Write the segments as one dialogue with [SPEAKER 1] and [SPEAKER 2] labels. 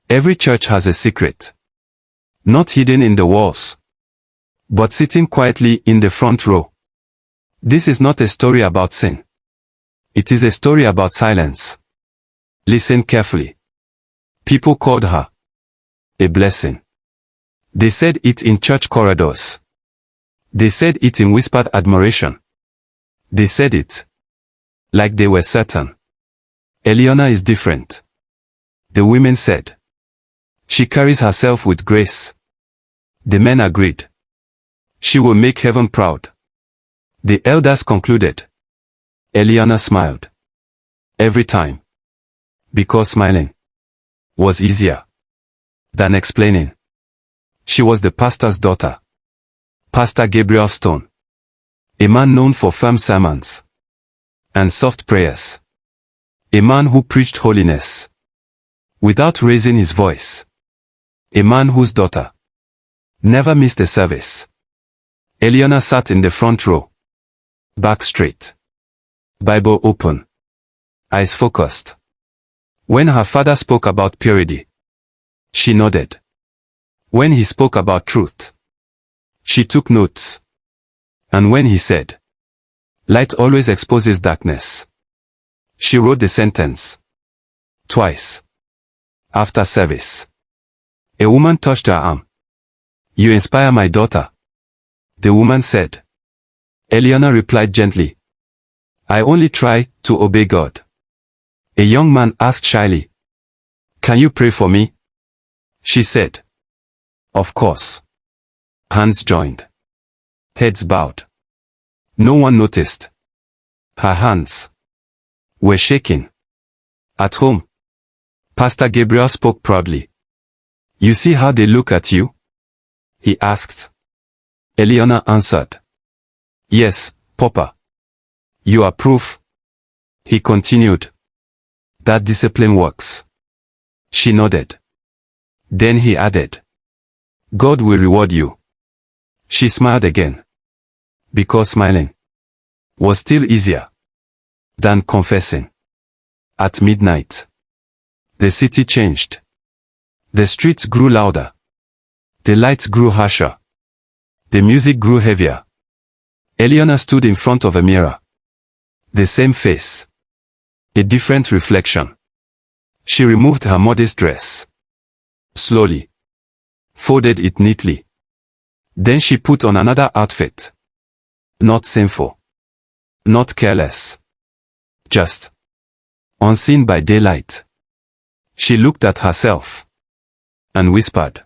[SPEAKER 1] Every church has a secret. Not hidden in the walls, but sitting quietly in the front row. This is not a story about sin. It is a story about silence. Listen carefully. People called her a blessing. They said it in church corridors. They said it in whispered admiration. They said it like they were certain. Eliana is different. The women said. She carries herself with grace. The men agreed. She will make heaven proud. The elders concluded. Eliana smiled. Every time. Because smiling was easier than explaining. She was the pastor's daughter. Pastor Gabriel Stone. A man known for firm sermons and soft prayers. A man who preached holiness without raising his voice. A man whose daughter never missed a service. Eliana sat in the front row. Back straight. Bible open. Eyes focused. When her father spoke about purity, she nodded. When he spoke about truth, she took notes. And when he said, light always exposes darkness, she wrote the sentence. Twice. After service, a woman touched her arm. You inspire my daughter, the woman said. Eliana replied gently. I only try to obey God. A young man asked shyly. Can you pray for me? She said. Of course. Hands joined. Heads bowed. No one noticed. Her hands were shaking. At home, Pastor Gabriel spoke proudly. You see how they look at you? He asked. Eliana answered. Yes, Papa. You are proof. He continued. That discipline works. She nodded. Then he added. God will reward you. She smiled again. Because smiling was still easier than confessing. At midnight, the city changed. The streets grew louder. The lights grew harsher. The music grew heavier. Eliana stood in front of a mirror. The same face. A different reflection. She removed her modest dress. Slowly. Folded it neatly. Then she put on another outfit. Not sinful. Not careless. Just unseen by daylight. She looked at herself and whispered.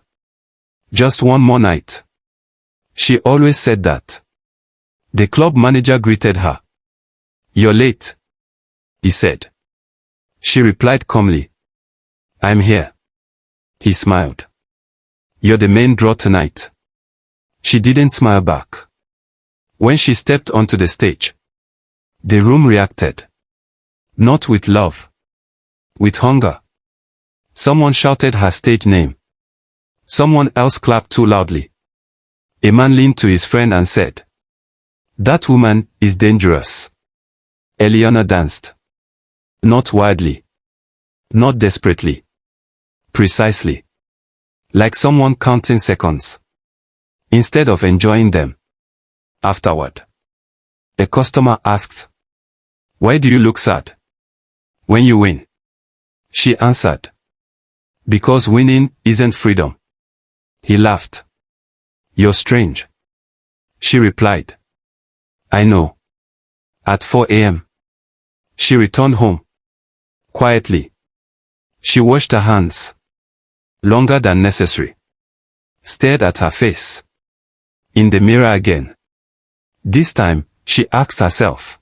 [SPEAKER 1] Just one more night. She always said that. The club manager greeted her. You're late, he said. She replied calmly. I'm here. He smiled. You're the main draw tonight. She didn't smile back. When she stepped onto the stage, the room reacted. Not with love. With hunger. Someone shouted her stage name. Someone else clapped too loudly. A man leaned to his friend and said, That woman is dangerous. Eliana danced. Not wildly. Not desperately. Precisely. Like someone counting seconds. Instead of enjoying them. Afterward, a customer asked, Why do you look sad when you win? She answered, Because winning isn't freedom. He laughed. You're strange. She replied, I know. At 4 a.m. She returned home. Quietly. She washed her hands. Longer than necessary. Stared at her face. In the mirror again. This time, she asked herself,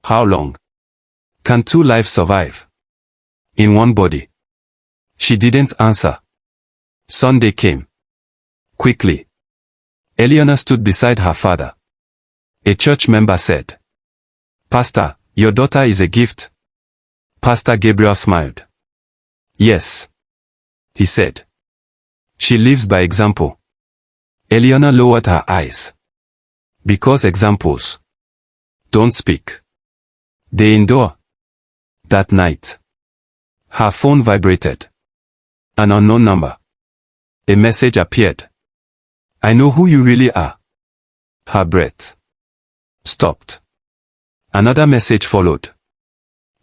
[SPEAKER 1] How long can two lives survive in one body? She didn't answer. Sunday came. Quickly. Eliana stood beside her father. A church member said, Pastor, your daughter is a gift. Pastor Gabriel smiled. Yes, he said. She lives by example. Eliana lowered her eyes. Because examples don't speak. They endure. That night, her phone vibrated. An unknown number. A message appeared. I know who you really are. Her breath stopped. Another message followed.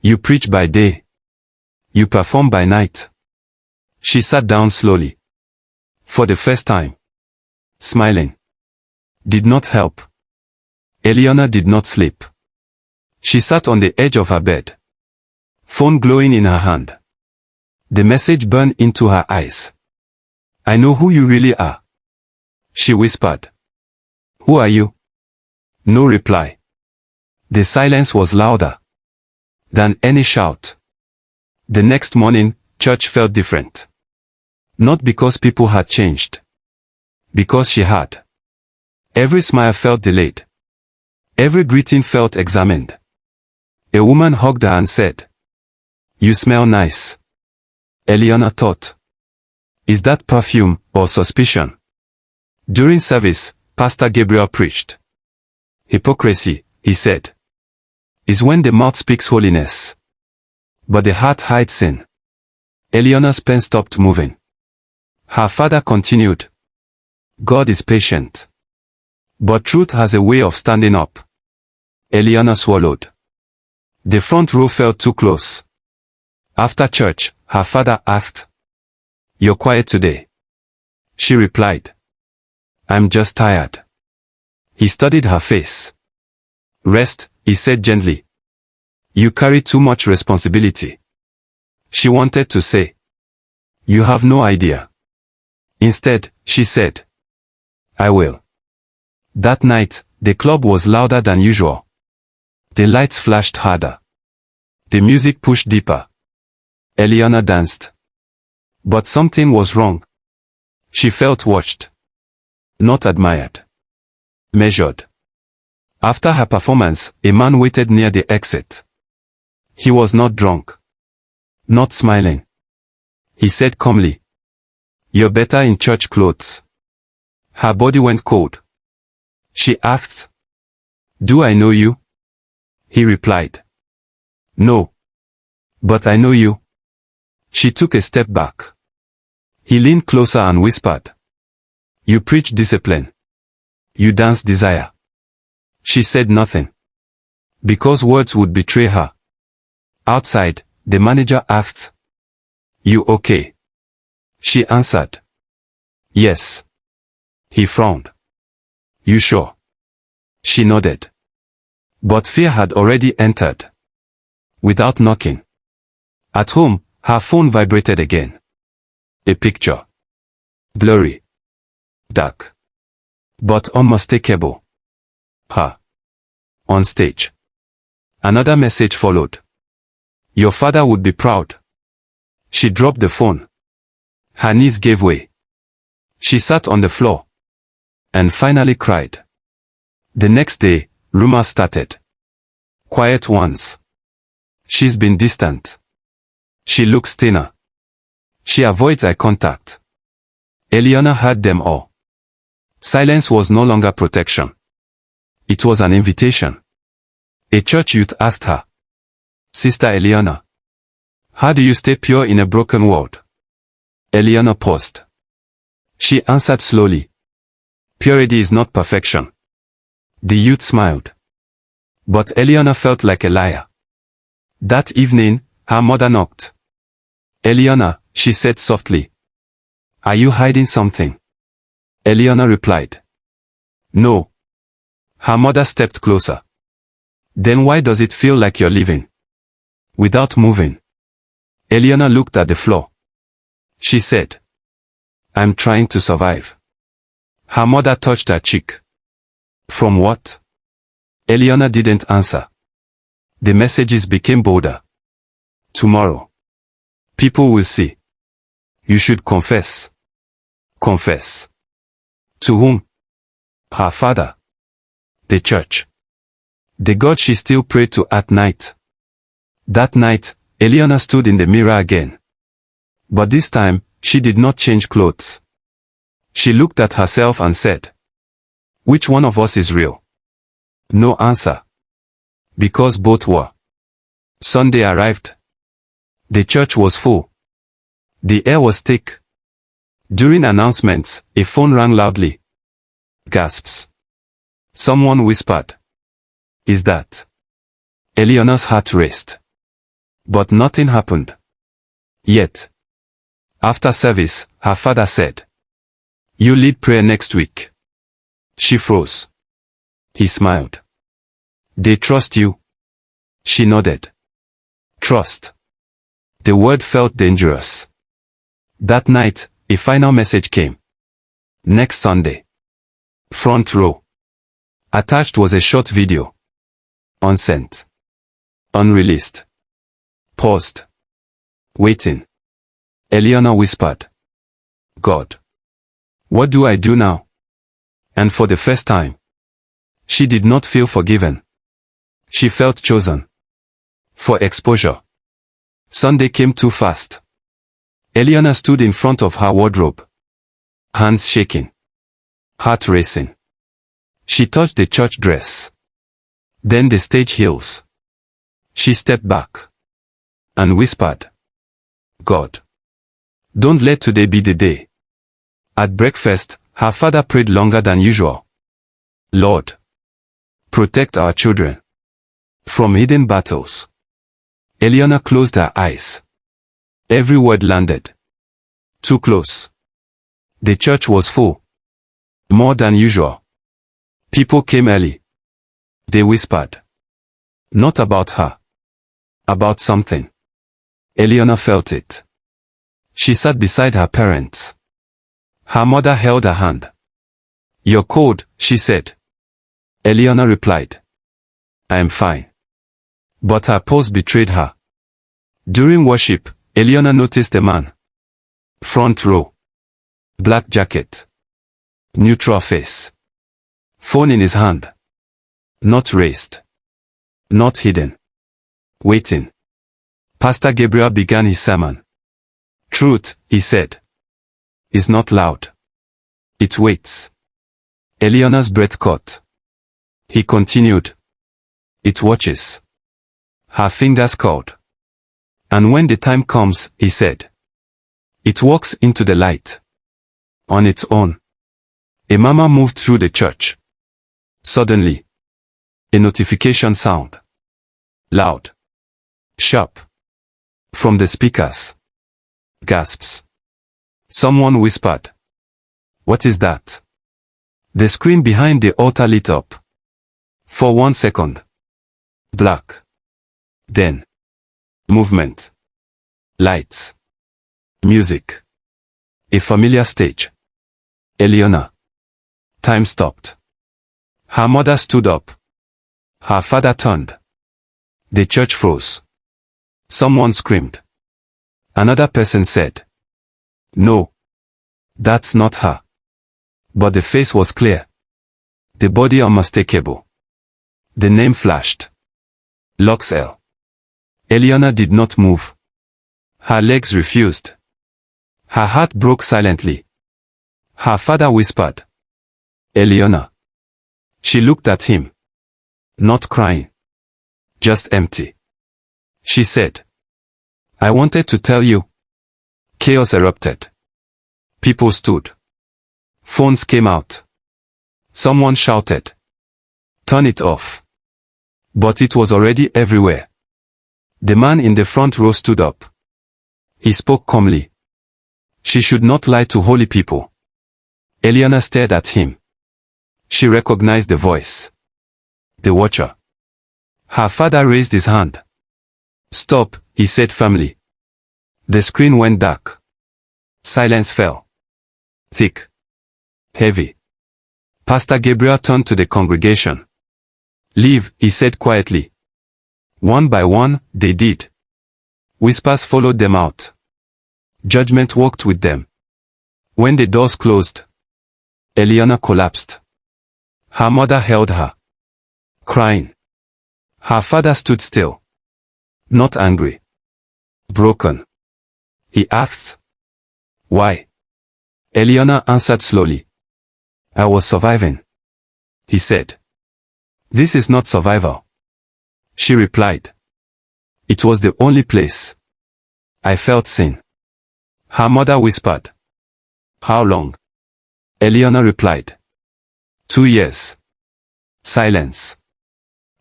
[SPEAKER 1] You preach by day. You perform by night. She sat down slowly. For the first time. Smiling. Did not help. Eleanor did not sleep. She sat on the edge of her bed. Phone glowing in her hand. The message burned into her eyes. I know who you really are. She whispered. Who are you? No reply. The silence was louder than any shout. The next morning, church felt different. Not because people had changed. Because she had. Every smile felt delayed. Every greeting felt examined. A woman hugged her and said, You smell nice. Eleanor thought. Is that perfume or suspicion? During service, Pastor Gabriel preached. Hypocrisy, he said, is when the mouth speaks holiness, but the heart hides sin. Eleanor's pen stopped moving. Her father continued. God is patient. But truth has a way of standing up. Eleanor swallowed. The front row felt too close. After church, her father asked, You're quiet today. She replied, I'm just tired. He studied her face. Rest, he said gently. You carry too much responsibility. She wanted to say, You have no idea. Instead, she said, I will. That night, the club was louder than usual. The lights flashed harder. The music pushed deeper. Eleanor danced. But something was wrong. She felt watched. Not admired. Measured. After her performance, a man waited near the exit. He was not drunk. Not smiling. He said calmly, You're better in church clothes. Her body went cold. She asked, Do I know you? He replied, No. But I know you. She took a step back. He leaned closer and whispered, You preach discipline. You dance desire. She said nothing. Because words would betray her. Outside, the manager asked, You okay? She answered, Yes. He frowned. You sure? She nodded. But fear had already entered. Without knocking. At home, her phone vibrated again. A picture. Blurry. Dark. But unmistakable. Her. On stage. Another message followed. Your father would be proud. She dropped the phone. Her knees gave way. She sat on the floor. And finally cried. The next day, rumors started. Quiet ones. She's been distant. She looks thinner. She avoids eye contact. Eleanor heard them all. Silence was no longer protection. It was an invitation. A church youth asked her, Sister Eleanor, how do you stay pure in a broken world? Eleanor paused. She answered slowly, Purity is not perfection. The youth smiled. But Eleanor felt like a liar. That evening, her mother knocked. Eleanor, she said softly, Are you hiding something? Eleanor replied, No. Her mother stepped closer. Then why does it feel like you're leaving? Without moving. Eleanor looked at the floor. She said, I'm trying to survive. Her mother touched her cheek. From what? Eleanor didn't answer. The messages became bolder. Tomorrow. People will see. You should confess. Confess. To whom? Her father. The church. The God she still prayed to at night. That night, Eleanor stood in the mirror again. But this time, she did not change clothes. She looked at herself and said, Which one of us is real? No answer. Because both were. Sunday arrived. The church was full. The air was thick. During announcements, a phone rang loudly. Gasps. Someone whispered. Is that? Eleanor's heart raced. But nothing happened. Yet. After service, her father said, "You lead prayer next week." She froze. He smiled. "They trust you?" She nodded. Trust. The word felt dangerous. That night, a final message came. Next Sunday. Front row. Attached was a short video. Unsent. Unreleased. Paused. Waiting. Eleanor whispered. God. What do I do now? And for the first time, she did not feel forgiven. She felt chosen. For exposure. Sunday came too fast. Eleanor stood in front of her wardrobe. Hands shaking. Heart racing. She touched the church dress. Then the stage heels. She stepped back. And whispered. God. Don't let today be the day. At breakfast, her father prayed longer than usual. Lord. Protect our children. From hidden battles. Eleanor closed her eyes. Every word landed. Too close. The church was full. More than usual. People came early. They whispered. Not about her. About something. Eleanor felt it. She sat beside her parents. Her mother held her hand. You're cold, she said. Eleanor replied. I am fine. But her pose betrayed her. During worship, Eleanor noticed a man. Front row. Black jacket. Neutral face. Phone in his hand. Not raised. Not hidden. Waiting. Pastor Gabriel began his sermon. Truth, he said, is not loud. It waits. Eleanor's breath caught. He continued. It watches. Her fingers curled. And when the time comes, he said, it walks into the light. On its own. A murmur moved through the church. Suddenly. A notification sound. Loud. Sharp. From the speakers. Gasps. Someone whispered. What is that? The screen behind the altar lit up. For 1 second. Black. Then. Movement. Lights. Music. A familiar stage. Eleanor. Time stopped. Her mother stood up. Her father turned. The church froze. Someone screamed. Another person said, no. That's not her. But the face was clear. The body unmistakable. The name flashed. Luxel. Eleanor did not move. Her legs refused. Her heart broke silently. Her father whispered. Eleanor. She looked at him. Not crying. Just empty. She said. I wanted to tell you. Chaos erupted. People stood. Phones came out. Someone shouted. Turn it off. But it was already everywhere. The man in the front row stood up. He spoke calmly. She should not lie to holy people. Eleanor stared at him. She recognized the voice. The watcher. Her father raised his hand. Stop, he said firmly. The screen went dark. Silence fell. Thick. Heavy. Pastor Gabriel turned to the congregation. Leave, he said quietly. One by one, they did. Whispers followed them out. Judgment walked with them. When the doors closed, Eleanor collapsed. Her mother held her. Crying. Her father stood still. Not angry. Broken. He asked. Why? Eleanor answered slowly. I was surviving. He said. This is not survival. She replied. It was the only place. I felt sin. Her mother whispered. How long? Eleanor replied. 2 years. Silence.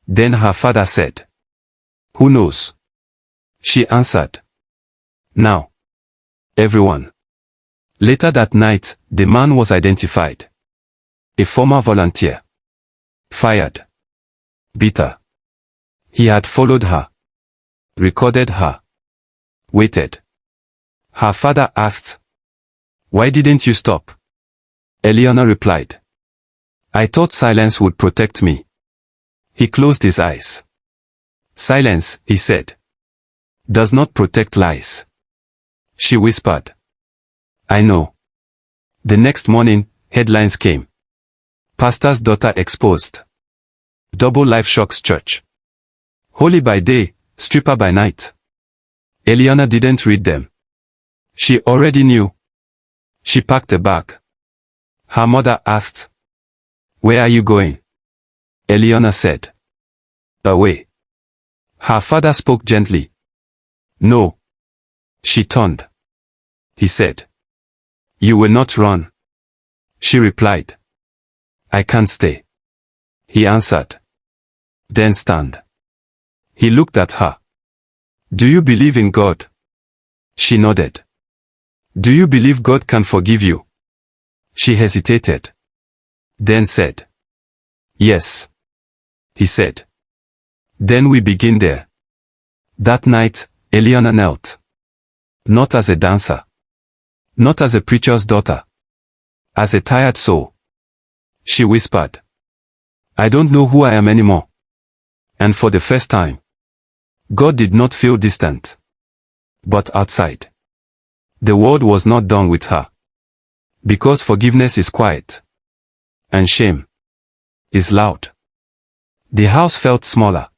[SPEAKER 1] Then her father said. Who knows? She answered. Now. Everyone. Later that night, the man was identified. A former volunteer. Fired. Bitter. He had followed her. Recorded her. Waited. Her father asked. Why didn't you stop? Eleanor replied. I thought silence would protect me. He closed his eyes. Silence, he said, does not protect lies. She whispered. I know. The next morning, headlines came. Pastor's daughter exposed. Double life shocks church. Holy by day, stripper by night. Eleanor didn't read them. She already knew. She packed a bag. Her mother asked. Where are you going? Eleanor said. Away. Her father spoke gently. No. She turned. He said. You will not run. She replied. I can't stay. He answered. Then stand. He looked at her. Do you believe in God? She nodded. Do you believe God can forgive you? She hesitated. Then said. Yes. He said. Then we begin there. That night, Eleanor knelt. Not as a dancer. Not as a preacher's daughter. As a tired soul. She whispered. I don't know who I am anymore. And for the first time, God did not feel distant. But outside. The world was not done with her. Because forgiveness is quiet. And shame is loud. The house felt smaller.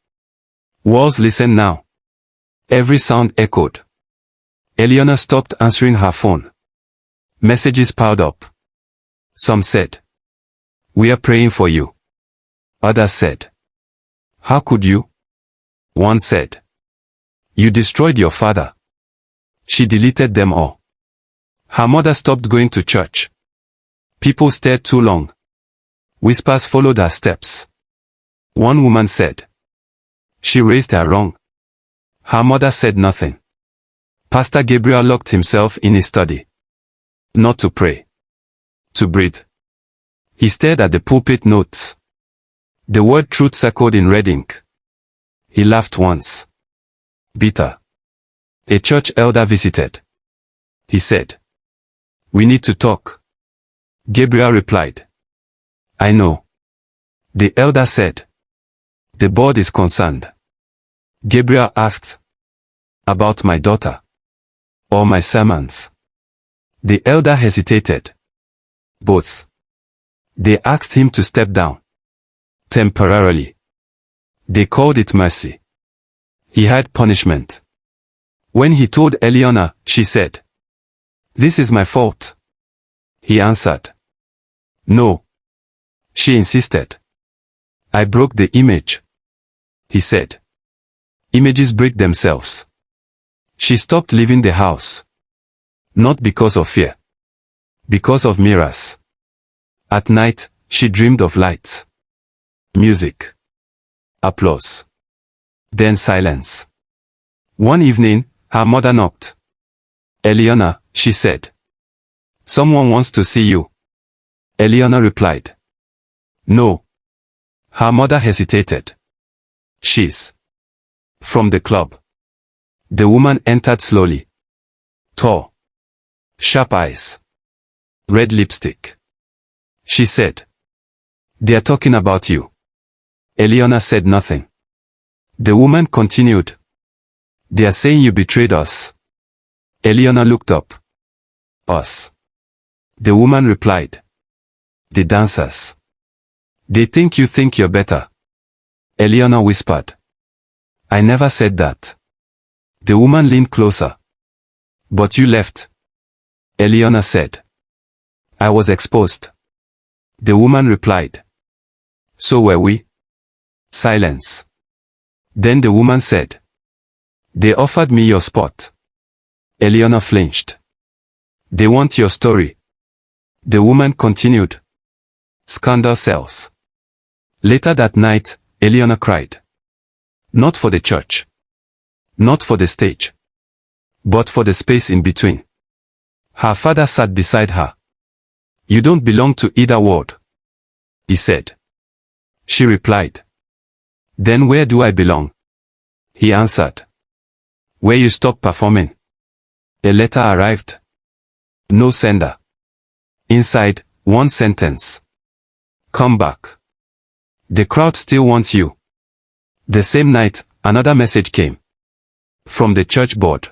[SPEAKER 1] Walls listened now. Every sound echoed. Eleanor stopped answering her phone. Messages piled up. Some said, we are praying for you. Others said, how could you? One said, you destroyed your father. She deleted them all. Her mother stopped going to church. People stared too long. Whispers followed her steps. One woman said, she raised her wrong. Her mother said nothing. Pastor Gabriel locked himself in his study. Not to pray. To breathe. He stared at the pulpit notes. The word truth circled in red ink. He laughed once. Bitter. A church elder visited. He said, we need to talk. Gabriel replied, I know. The elder said, the board is concerned. Gabriel asked, about my daughter. Or my sermons. The elder hesitated. Both. They asked him to step down. Temporarily. They called it mercy. He had punishment. When he told Eleanor, she said, this is my fault. He answered, no. She insisted. I broke the image. He said, images break themselves. She stopped leaving the house. Not because of fear. Because of mirrors. At night, she dreamed of lights. Music. Applause. Then silence. One evening, her mother knocked. Eleanor, she said. Someone wants to see you. Eleanor replied. No. Her mother hesitated. She's from the club. The woman entered slowly. Tall. Sharp eyes. Red lipstick. She said. They are talking about you. Eleanor said nothing. The woman continued. They are saying you betrayed us. Eleanor looked up. Us. The woman replied. The dancers. They think you think you're better. Eleanor whispered. I never said that. The woman leaned closer. But you left. Eleanor said. I was exposed. The woman replied. So were we. Silence. Then the woman said. They offered me your spot. Eleanor flinched. They want your story. The woman continued. Scandal sells. Later that night, Eleanor cried. Not for the church. Not for the stage. But for the space in between. Her father sat beside her. You don't belong to either world, he said. She replied. Then where do I belong? He answered. Where you stop performing. A letter arrived. No sender. Inside, one sentence. Come back. The crowd still wants you. The same night, another message came. From the church board.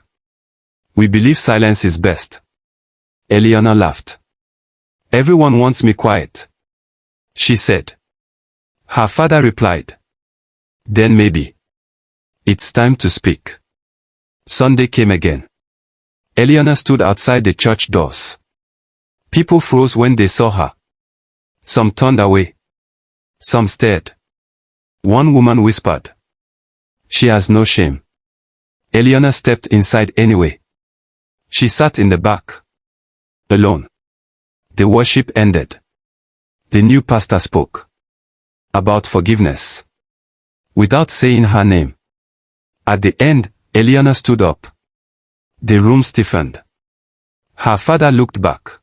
[SPEAKER 1] We believe silence is best. Eleanor laughed. Everyone wants me quiet, she said. Her father replied. Then maybe. It's time to speak. Sunday came again. Eleanor stood outside the church doors. People froze when they saw her. Some turned away. Some stared. One woman whispered. She has no shame. Eleanor stepped inside anyway. She sat in the back. Alone. The worship ended. The new pastor spoke. About forgiveness. Without saying her name. At the end, Eleanor stood up. The room stiffened. Her father looked back.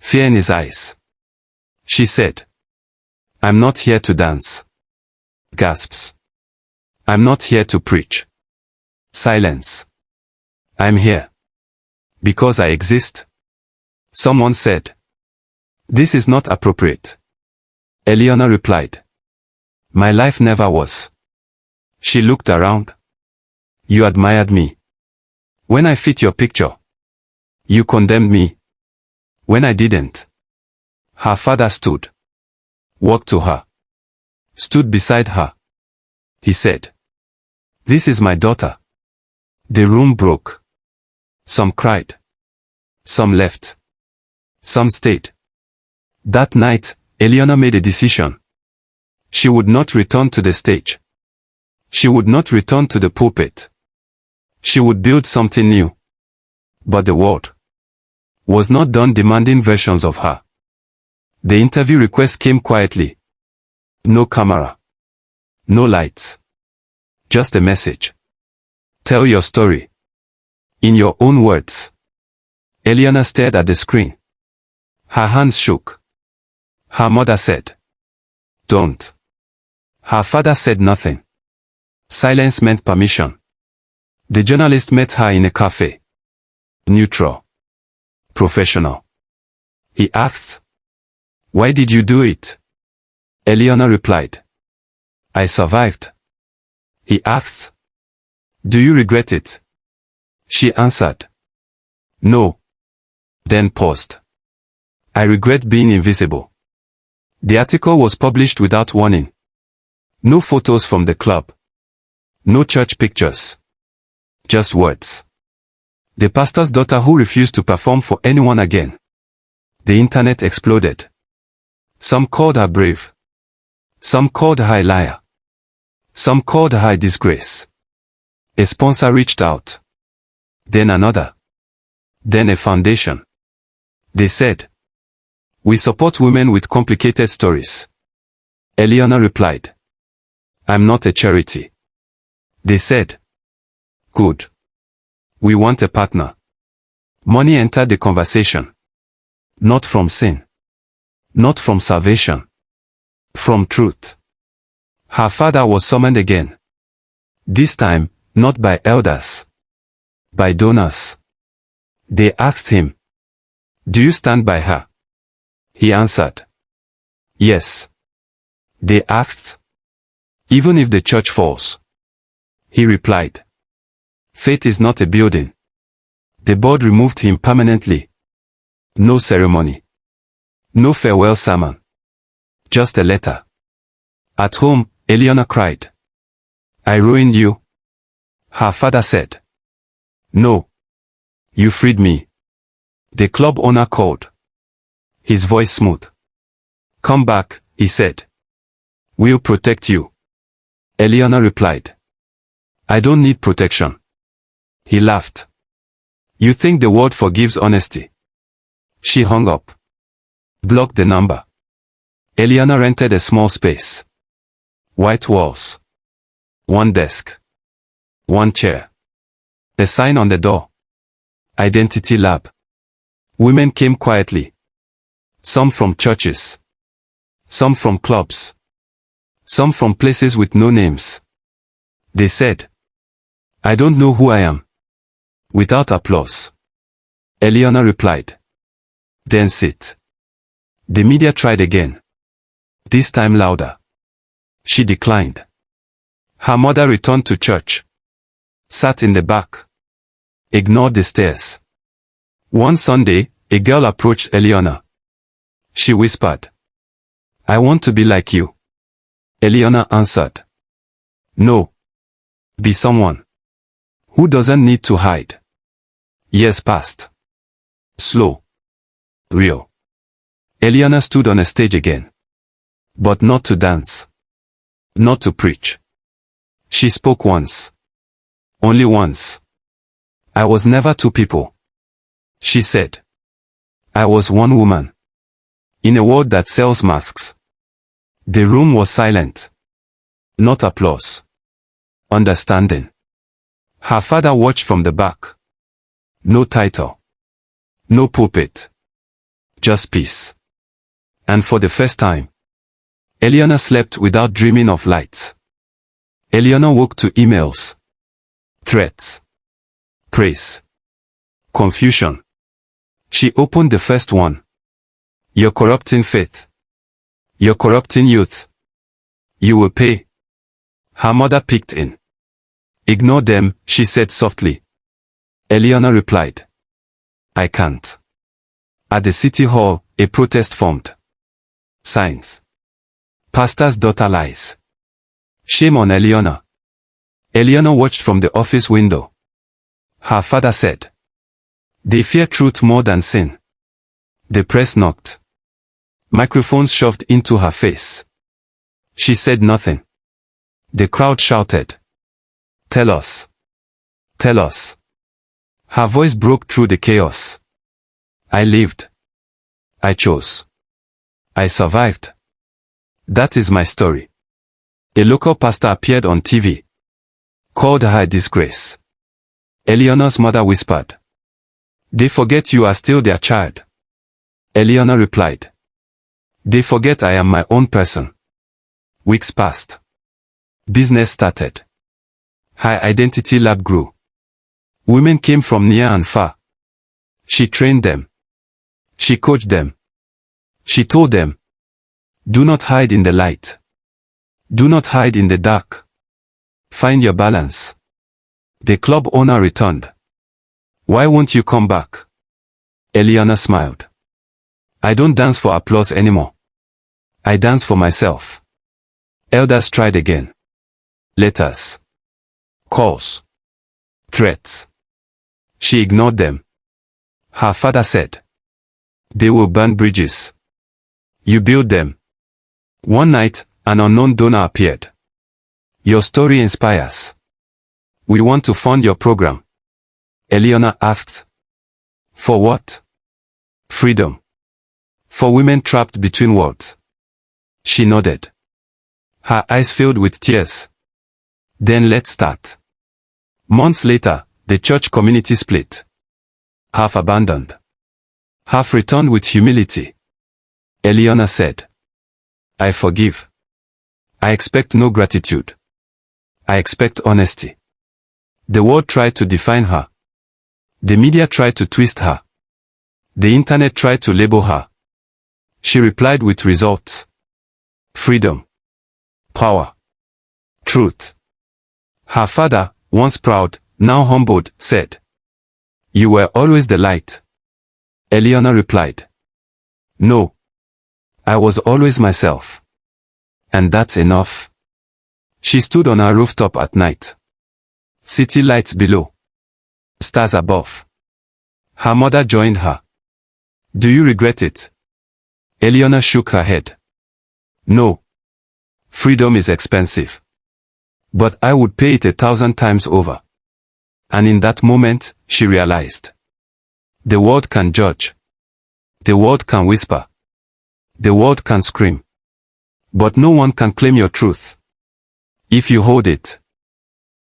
[SPEAKER 1] Fear in his eyes. She said. I'm not here to dance. Gasps. I'm not here to preach. Silence. I'm here. Because I exist. Someone said. This is not appropriate. Eleanor replied. My life never was. She looked around. You admired me. When I fit your picture. You condemned me. When I didn't. Her father stood. Walked to her. Stood beside her. He said. This is my daughter. The room broke. Some cried. Some left. Some stayed. That night, Eleanor made a decision. She would not return to the stage. She would not return to the pulpit. She would build something new. But the world was not done demanding versions of her. The interview request came quietly. No camera. No lights. Just a message. Tell your story. In your own words. Eleanor stared at the screen. Her hands shook. Her mother said. Don't. Her father said nothing. Silence meant permission. The journalist met her in a cafe. Neutral. Professional. He asked. Why did you do it? Eleanor replied. I survived. He asked. Do you regret it? She answered. No. Then paused. I regret being invisible. The article was published without warning. No photos from the club. No church pictures. Just words. The pastor's daughter who refused to perform for anyone again. The internet exploded. Some called her brave. Some called her a liar. Some called her a disgrace. A sponsor reached out. Then another. Then a foundation. They said, we support women with complicated stories. Eleanor replied, I'm not a charity. They said, good. We want a partner. Money entered the conversation. Not from sin. Not from salvation. From truth. Her father was summoned again. This time, not by elders. By donors. They asked him, do you stand by her? He answered, yes. They asked, even if the church falls? He replied, faith is not a building. The board removed him permanently. No ceremony. No farewell sermon. Just a letter. At home, Eleanor cried. I ruined you. Her father said. No. You freed me. The club owner called. His voice smooth. Come back, he said. We'll protect you. Eleanor replied. I don't need protection. He laughed. You think the world forgives honesty? She hung up. Blocked the number. Eleanor rented a small space. White walls. One desk. One chair. A sign on the door. Identity lab. Women came quietly. Some from churches. Some from clubs. Some from places with no names. They said, "I don't know who I am." Without applause. Eleanor replied, "Then sit." The media tried again. This time louder. She declined. Her mother returned to church. Sat in the back. Ignored the stairs. One Sunday, a girl approached Eleanor. She whispered, "I want to be like you." Eleanor answered, "No. Be someone who doesn't need to hide." Years passed. Slow. Real. Eleanor stood on a stage again. But not to dance. Not to preach. She spoke once. Only once. "I was never two people," she said. "I was one woman. In a world that sells masks." The room was silent. Not applause. Understanding. Her father watched from the back. No title. No pulpit. Just peace. And for the first time, Eleanor slept without dreaming of lights. Eleanor woke to emails. Threats. Praise. Confusion. She opened the first one. "You're corrupting faith. You're corrupting youth. You will pay." Her mother peeked in. "Ignore them," she said softly. Eleanor replied, "I can't." At the city hall, a protest formed. Signs. "Pastor's daughter lies." Shame on Eleanor. Eleanor watched from the office window. Her father said, "They fear truth more than sin." The press knocked. Microphones shoved into her face. She said nothing. The crowd shouted, "Tell us. Tell us." Her voice broke through the chaos. "I lived. I chose. I survived. That is my story." A local pastor appeared on TV. Called her a disgrace. Eleanor's mother whispered, "They forget you are still their child." Eleanor replied, "They forget I am my own person." Weeks passed. Business started. Her identity lab grew. Women came from near and far. She trained them. She coached them. She told them, "Do not hide in the light. Do not hide in the dark. Find your balance." The club owner returned. "Why won't you come back?" Eleanor smiled. "I don't dance for applause anymore. I dance for myself." Elders tried again. Letters. Calls. Threats. She ignored them. Her father said, "They will burn bridges. You build them." One night, an unknown donor appeared. "Your story inspires. We want to fund your program." Eleanor asked, "For what?" "Freedom. For women trapped between worlds." She nodded. Her eyes filled with tears. "Then let's start." Months later, the church community split. Half abandoned. Half returned with humility. Eleanor said, "I forgive. I expect no gratitude. I expect honesty." The world tried to define her. The media tried to twist her. The internet tried to label her. She replied with results. Freedom. Power. Truth. Her father, once proud, now humbled, said, "You were always the light." Eleanor replied, "No. I was always myself. And that's enough." She stood on her rooftop at night. City lights below. Stars above. Her mother joined her. "Do you regret it?" Eleanor shook her head. "No. Freedom is expensive. But I would pay it 1,000 times over." And in that moment, she realized. The world can judge. The world can whisper. The world can scream. But no one can claim your truth. If you hold it,